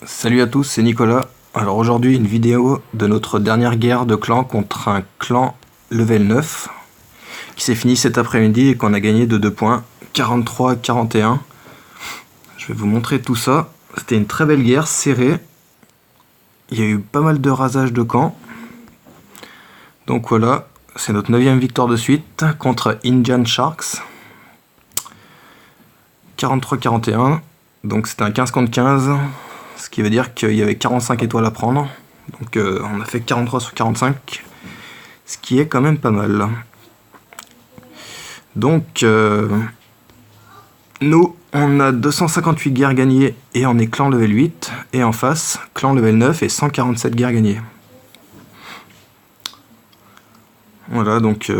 Salut à tous, c'est Nicolas. Alors aujourd'hui une vidéo de notre dernière guerre de clan contre un clan level 9 qui s'est fini cet après-midi et qu'on a gagné de 2 points, 43-41. Je vais vous montrer tout ça. C'était une très belle guerre, serrée. Il y a eu pas mal de rasages de camps. Donc voilà, c'est notre 9ème victoire de suite contre Indian Sharks. 43-41, donc c'était un 15 contre 15. Ce qui veut dire qu'il y avait 45 étoiles à prendre. Donc on a fait 43 sur 45. Ce qui est quand même pas mal. Donc nous, on a 258 guerres gagnées et on est clan level 8. Et en face, clan level 9 et 147 guerres gagnées. Voilà, donc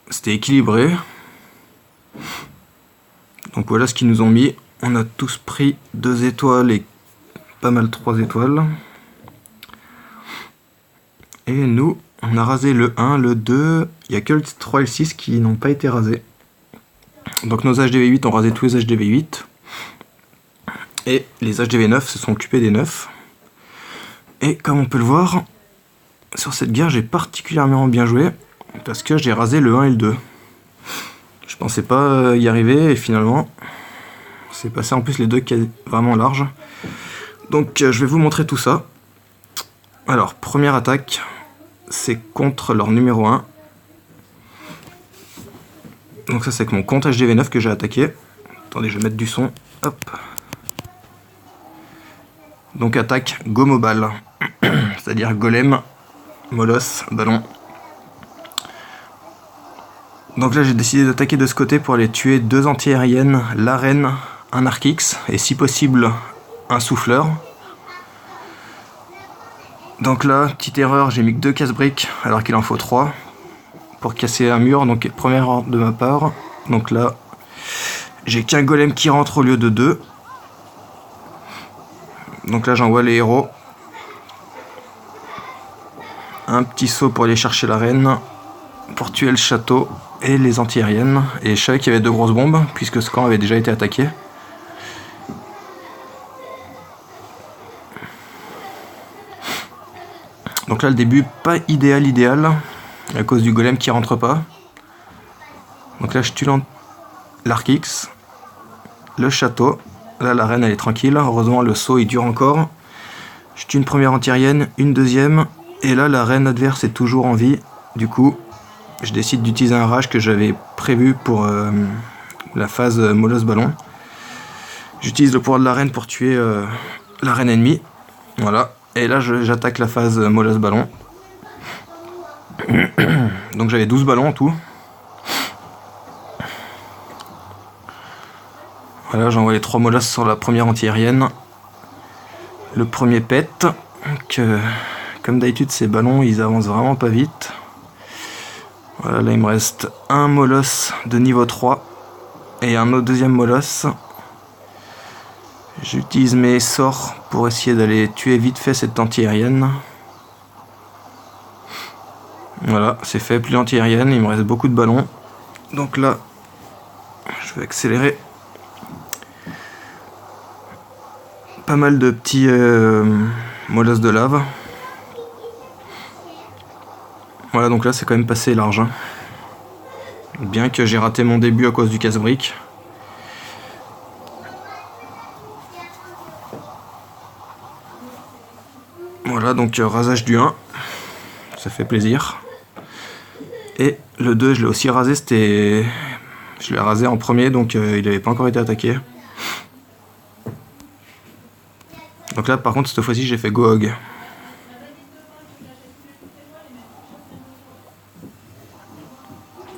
c'était équilibré. Donc voilà ce qu'ils nous ont mis. On a tous pris 2 étoiles et pas mal 3 étoiles. Et nous, on a rasé le 1, le 2. Il n'y a que le 3 et le 6 qui n'ont pas été rasés. Donc nos HDV8 ont rasé tous les HDV8. Et les HDV9 se sont occupés des 9. Et comme on peut le voir, sur cette guerre, j'ai particulièrement bien joué. Parce que j'ai rasé le 1 et le 2. Je pensais pas y arriver et finalement, c'est passé en plus les deux qui est vraiment large. Donc je vais vous montrer tout ça. Alors, première attaque, c'est contre leur numéro 1. Donc ça c'est avec mon compte HDV9 que j'ai attaqué. Attendez, je vais mettre du son. Hop. Donc attaque Go-Mobile. C'est-à-dire golem, molosse, ballon. Donc là j'ai décidé d'attaquer de ce côté pour aller tuer 2 anti-aériennes, l'arène, un Arc-X et si possible un souffleur. Donc là, petite erreur, j'ai mis que 2 casse-briques alors qu'il en faut 3 pour casser un mur, donc première erreur de ma part. Donc là, j'ai qu'un golem qui rentre au lieu de 2. Donc là j'envoie les héros. Un petit saut pour aller chercher la reine, pour tuer le château et les anti-aériennes. Et je savais qu'il y avait 2 grosses bombes, puisque ce camp avait déjà été attaqué. Donc là le début pas idéal, à cause du golem qui rentre pas. Donc là je tue l'Arc-X, le château. Là la reine elle est tranquille, heureusement le saut il dure encore. Je tue une première anti-aérienne, une deuxième, et là la reine adverse est toujours en vie. Du coup je décide d'utiliser un rage que j'avais prévu pour la phase molosse ballon. J'utilise le pouvoir de la reine pour tuer la reine ennemie. Voilà. Et là j'attaque la phase molosse ballon. Donc j'avais 12 ballons en tout. Voilà, j'envoie les 3 molosses sur la première anti-aérienne. Le premier pète. Comme d'habitude ces ballons ils avancent vraiment pas vite. Voilà, là il me reste un molosse de niveau 3 et un autre deuxième molosse. J'utilise mes sorts pour essayer d'aller tuer vite fait cette anti-aérienne. Voilà, c'est fait, plus d'anti-aérienne, il me reste beaucoup de ballons. Donc là, je vais accélérer. Pas mal de petits molosses de lave. Voilà, donc là c'est quand même passé large. Bien que j'ai raté mon début à cause du casse-brique. Voilà, donc rasage du 1. Ça fait plaisir. Et le 2, je l'ai aussi rasé, je l'ai rasé en premier, donc il n'avait pas encore été attaqué. Donc là, par contre, cette fois-ci, j'ai fait Go-Hog.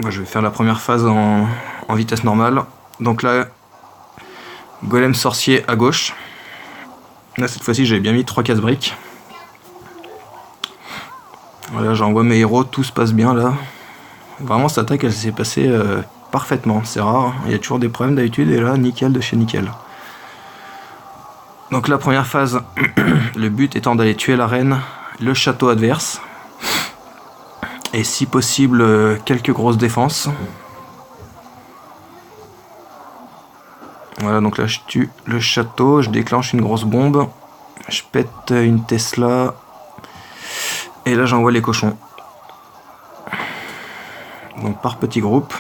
Moi, je vais faire la première phase en vitesse normale. Donc là, golem sorcier à gauche. Là, cette fois-ci, j'avais bien mis 3 casse-briques. Voilà, j'envoie mes héros, tout se passe bien là. Vraiment, cette attaque, elle s'est passée parfaitement. C'est rare, il y a toujours des problèmes d'habitude, et là, nickel de chez nickel. Donc la première phase, le but étant d'aller tuer la reine, le château adverse. Et si possible, quelques grosses défenses. Voilà, donc là je tue le château, je déclenche une grosse bombe. Je pète une Tesla. Et là j'envoie les cochons. Donc par petits groupes.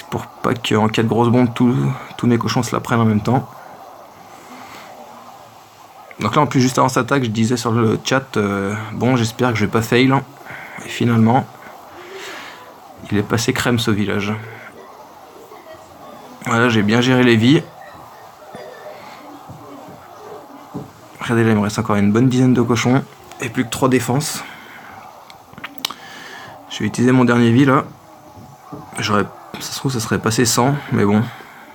Pour pas qu'en cas de grosse bombe, tous mes cochons se la prennent en même temps. Donc là en plus juste avant cette attaque, je disais sur le chat, bon j'espère que je vais pas fail. Et finalement, il est passé crème ce village. Voilà, j'ai bien géré les vies. Regardez là, il me reste encore une bonne dizaine de cochons. Et plus que 3 défenses. Je vais utiliser mon dernier vie là. Ça se trouve ça serait passé 100, mais bon.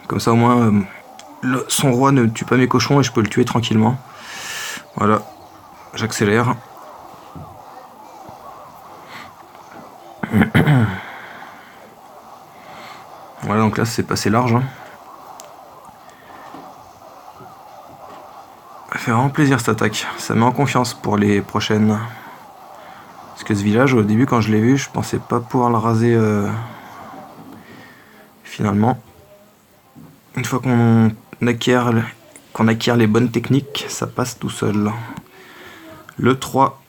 Comme ça au moins, son roi ne tue pas mes cochons et je peux le tuer tranquillement. Voilà, j'accélère. Voilà, donc là c'est passé large. Ça fait vraiment plaisir cette attaque. Ça met en confiance pour les prochaines. Parce que ce village, au début quand je l'ai vu, je pensais pas pouvoir le raser finalement. Une fois qu'on acquiert les bonnes techniques, ça passe tout seul. Le 3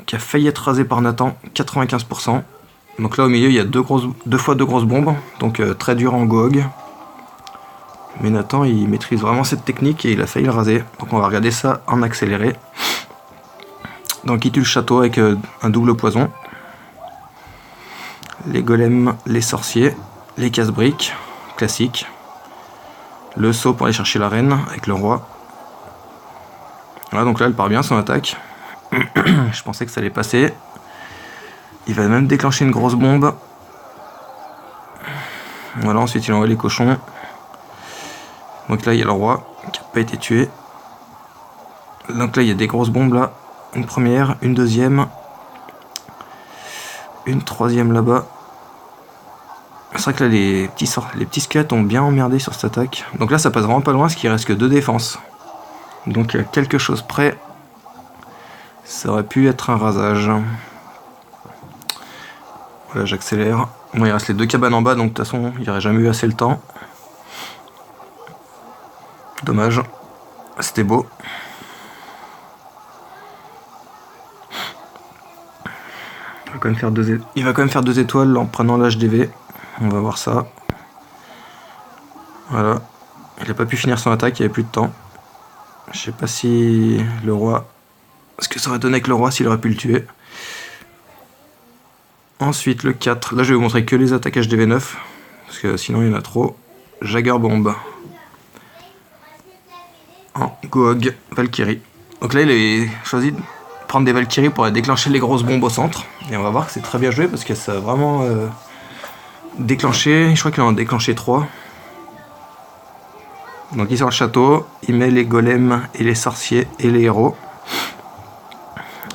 qui a failli être rasé par Nathan, 95%. Donc là au milieu il y a deux fois deux grosses bombes, donc très dur en GOG. Mais Nathan il maîtrise vraiment cette technique et il a failli le raser. Donc on va regarder ça en accéléré. Donc il tue le château avec un double poison. Les golems, les sorciers, les casse-briques, classique. Le saut pour aller chercher la reine avec le roi. Voilà, donc là elle part bien son attaque. Je pensais que ça allait passer. Il va même déclencher une grosse bombe. Voilà, ensuite il envoie les cochons. Donc là il y a le roi qui n'a pas été tué. Donc là il y a des grosses bombes là. Une première, une deuxième. Une troisième là-bas. C'est vrai que là les petits squelettes ont bien emmerdé sur cette attaque. Donc là ça passe vraiment pas loin parce qu'il reste que 2 défenses. Donc à quelque chose près, ça aurait pu être un rasage. Voilà, j'accélère. Bon, il reste les 2 cabanes en bas, donc de toute façon il n'y aurait jamais eu assez le temps. Dommage. C'était beau. Il va quand même faire 2 étoiles en prenant l'HDV. On va voir ça. Voilà. Il n'a pas pu finir son attaque, il n'y avait plus de temps. Je sais pas si le roi... Ce que ça aurait donné avec le roi s'il aurait pu le tuer. Ensuite le 4. Là je vais vous montrer que les attaques HDV 9. Parce que sinon il y en a trop. Jagger Bomb. En Goog Valkyrie. Donc là il a choisi de prendre des Valkyries pour déclencher les grosses bombes au centre. Et on va voir que c'est très bien joué parce que ça a vraiment déclenché. Je crois qu'il en a déclenché 3. Donc il sort le château, il met les golems et les sorciers et les héros.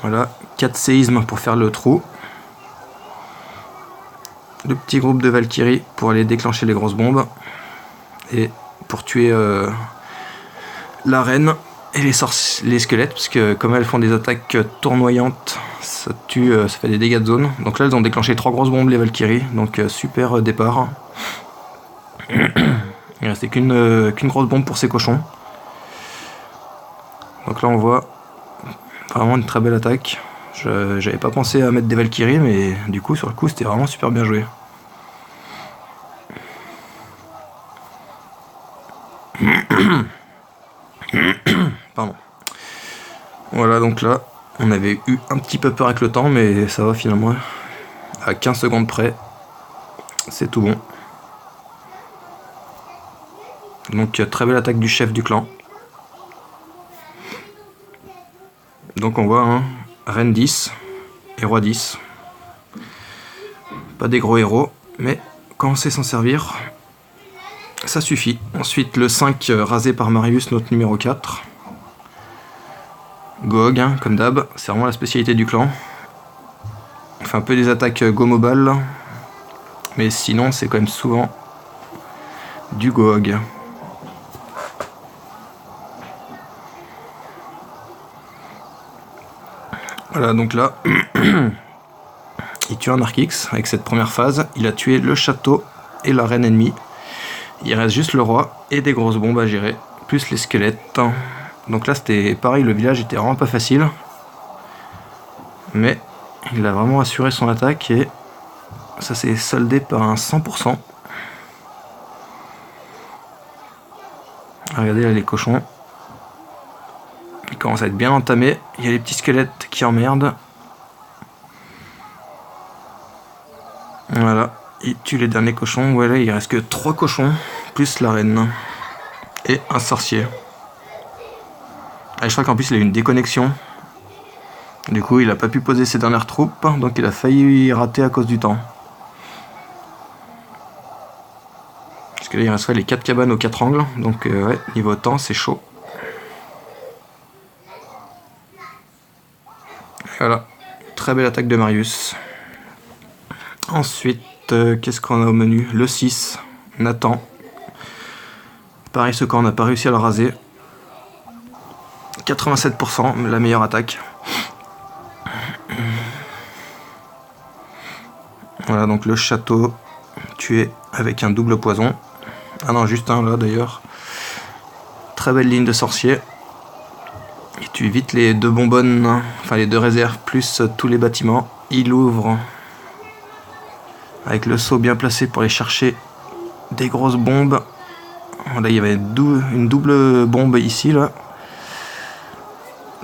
Voilà, 4 séismes pour faire le trou. Le petit groupe de Valkyrie pour aller déclencher les grosses bombes. Et pour tuer la reine et les squelettes, parce que comme elles font des attaques tournoyantes, ça fait des dégâts de zone. Donc là elles ont déclenché 3 grosses bombes les Valkyries, donc super départ. Il restait qu'une grosse bombe pour ces cochons. Donc là on voit vraiment une très belle attaque. J'avais pas pensé à mettre des Valkyries, mais du coup sur le coup c'était vraiment super bien joué. Pardon. Voilà, donc là on avait eu un petit peu peur avec le temps, mais ça va finalement. À 15 secondes près, c'est tout bon. Donc très belle attaque du chef du clan. Donc on voit hein, reine 10 et roi 10. Pas des gros héros, mais quand on sait s'en servir, ça suffit. Ensuite le 5 rasé par Marius, notre numéro 4. Goog, hein, comme d'hab, c'est vraiment la spécialité du clan. On fait un peu des attaques go mobile, mais sinon c'est quand même souvent du Goog. Voilà, donc là, il tue un Archix avec cette première phase. Il a tué le château et la reine ennemie. Il reste juste le roi et des grosses bombes à gérer. plus les squelettes. Donc là c'était pareil, le village était vraiment pas facile. Mais il a vraiment assuré son attaque et ça s'est soldé par un 100%. Regardez là les cochons. Ils commencent à être bien entamés. Il y a les petits squelettes qui emmerdent. Voilà, il tue les derniers cochons. Voilà, il reste que 3 cochons, plus la reine. Et un sorcier. Ah, je crois qu'en plus il a eu une déconnexion. Du coup il a pas pu poser ses dernières troupes. Donc il a failli rater à cause du temps. Parce que là il reste les 4 cabanes aux 4 angles. Donc ouais, niveau temps c'est chaud. Voilà, très belle attaque de Marius. Ensuite, qu'est-ce qu'on a au menu? Le 6, Nathan. Pareil, ce camp, on n'a pas réussi à le raser. 87%, la meilleure attaque. Voilà, donc le château tué avec un double poison. Ah non, juste un là d'ailleurs. Très belle ligne de sorciers. Il tue vite les 2 bonbonnes, enfin les 2 réserves, plus tous les bâtiments. Il ouvre avec le seau bien placé pour aller chercher des grosses bombes. Là il y avait une double bombe ici là.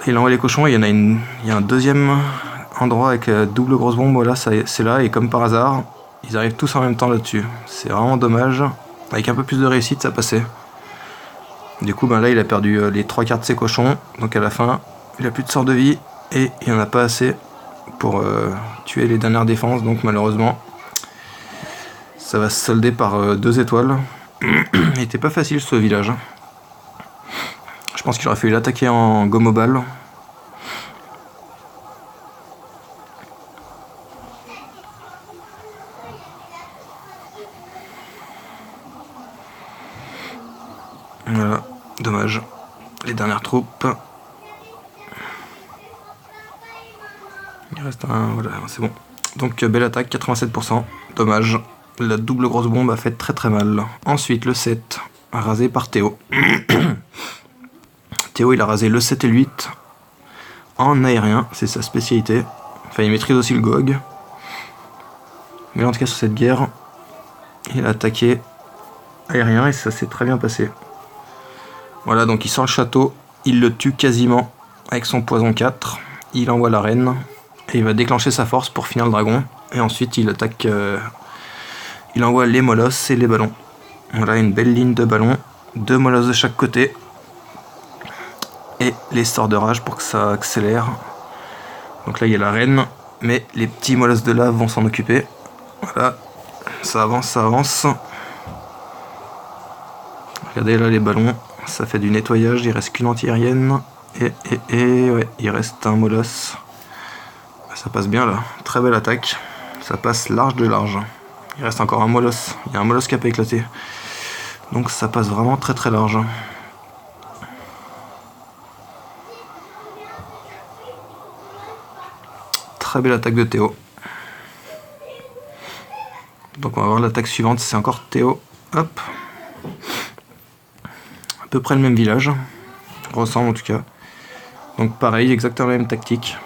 Il envoie les cochons et il y a un deuxième endroit avec double grosse bombe. Voilà, c'est là et comme par hasard, ils arrivent tous en même temps là-dessus. C'est vraiment dommage. Avec un peu plus de réussite, ça passait. Du coup, ben là, il a perdu les 3 quarts de ses cochons. Donc à la fin, il a plus de sort de vie et il n'y en a pas assez pour tuer les dernières défenses. Donc malheureusement, ça va se solder par 2 étoiles. Il était pas facile ce village. Je pense qu'il aurait fallu l'attaquer en gomme aux balles. Voilà, dommage. Les dernières troupes. Il reste un... Voilà, c'est bon. Donc belle attaque, 87%. Dommage. La double grosse bombe a fait très très mal. Ensuite, le 7, rasé par Théo. Théo, il a rasé le 7 et le 8 en aérien, c'est sa spécialité. Enfin, il maîtrise aussi le GOG. Mais en tout cas, sur cette guerre, il a attaqué aérien et ça s'est très bien passé. Voilà, donc il sort le château, il le tue quasiment avec son poison 4. Il envoie la reine et il va déclencher sa force pour finir le dragon. Et ensuite, il attaque... il envoie les molosses et les ballons. Voilà, une belle ligne de ballons. 2 molosses de chaque côté. Et les sorts de rage pour que ça accélère. Donc là, il y a la reine. Mais les petits molosses de lave vont s'en occuper. Voilà. Ça avance, ça avance. Regardez là les ballons. Ça fait du nettoyage. Il reste qu'une anti-aérienne. Et ouais, il reste un molosse. Ça passe bien là. Très belle attaque. Ça passe large de large. Il reste encore un molosse. Il y a un molosse qui a pas éclaté. Donc ça passe vraiment très très large. Très belle attaque de Théo. Donc on va voir l'attaque suivante. C'est encore Théo. Hop. À peu près le même village. Ressemble en tout cas. Donc pareil, exactement la même tactique.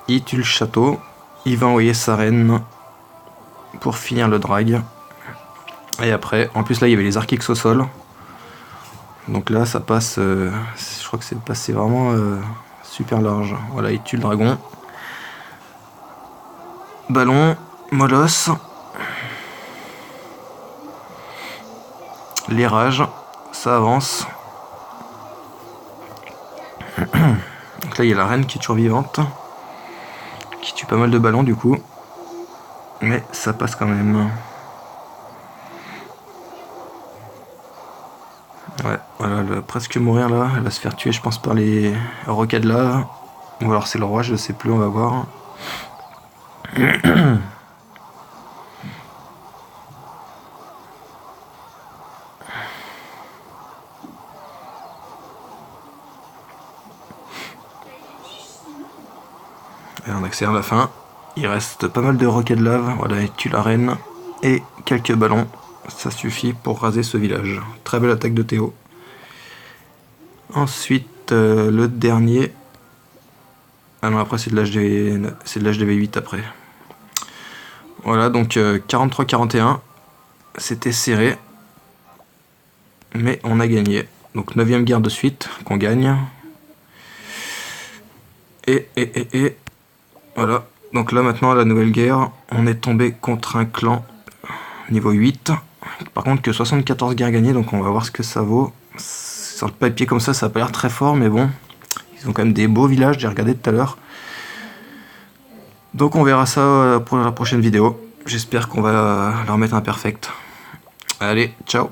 Il tue le château. Il va envoyer sa reine pour finir le drag. Et après, en plus là il y avait les archix au sol. Donc là ça passe, je crois que c'est passé vraiment super large. Voilà, il tue le dragon. Ballon, molosse. Les rages, ça avance. Donc là il y a la reine qui est toujours vivante. Qui tue pas mal de ballons du coup. Mais ça passe quand même. Ouais, voilà, elle va presque mourir là. Elle va se faire tuer, je pense, par les roquets de lave. Ou alors c'est le roi, je sais plus, on va voir. Et on accélère la fin. Il reste pas mal de roquets de lave. Voilà, il tue la reine et quelques ballons. Ça suffit pour raser ce village. Très belle attaque de Théo. Ensuite, le dernier. Ah non, après c'est de l'HDV8 après. Voilà, donc 43-41. C'était serré. Mais on a gagné. Donc 9ème guerre de suite qu'on gagne. Et voilà. Donc là maintenant, à la nouvelle guerre, on est tombé contre un clan niveau 8. Par contre que 74 guerres gagnées, donc on va voir ce que ça vaut. Sur le papier comme ça a pas l'air très fort, mais bon. Ils ont quand même des beaux villages, j'ai regardé tout à l'heure. Donc on verra ça pour la prochaine vidéo. J'espère qu'on va leur mettre un perfect. Allez, ciao.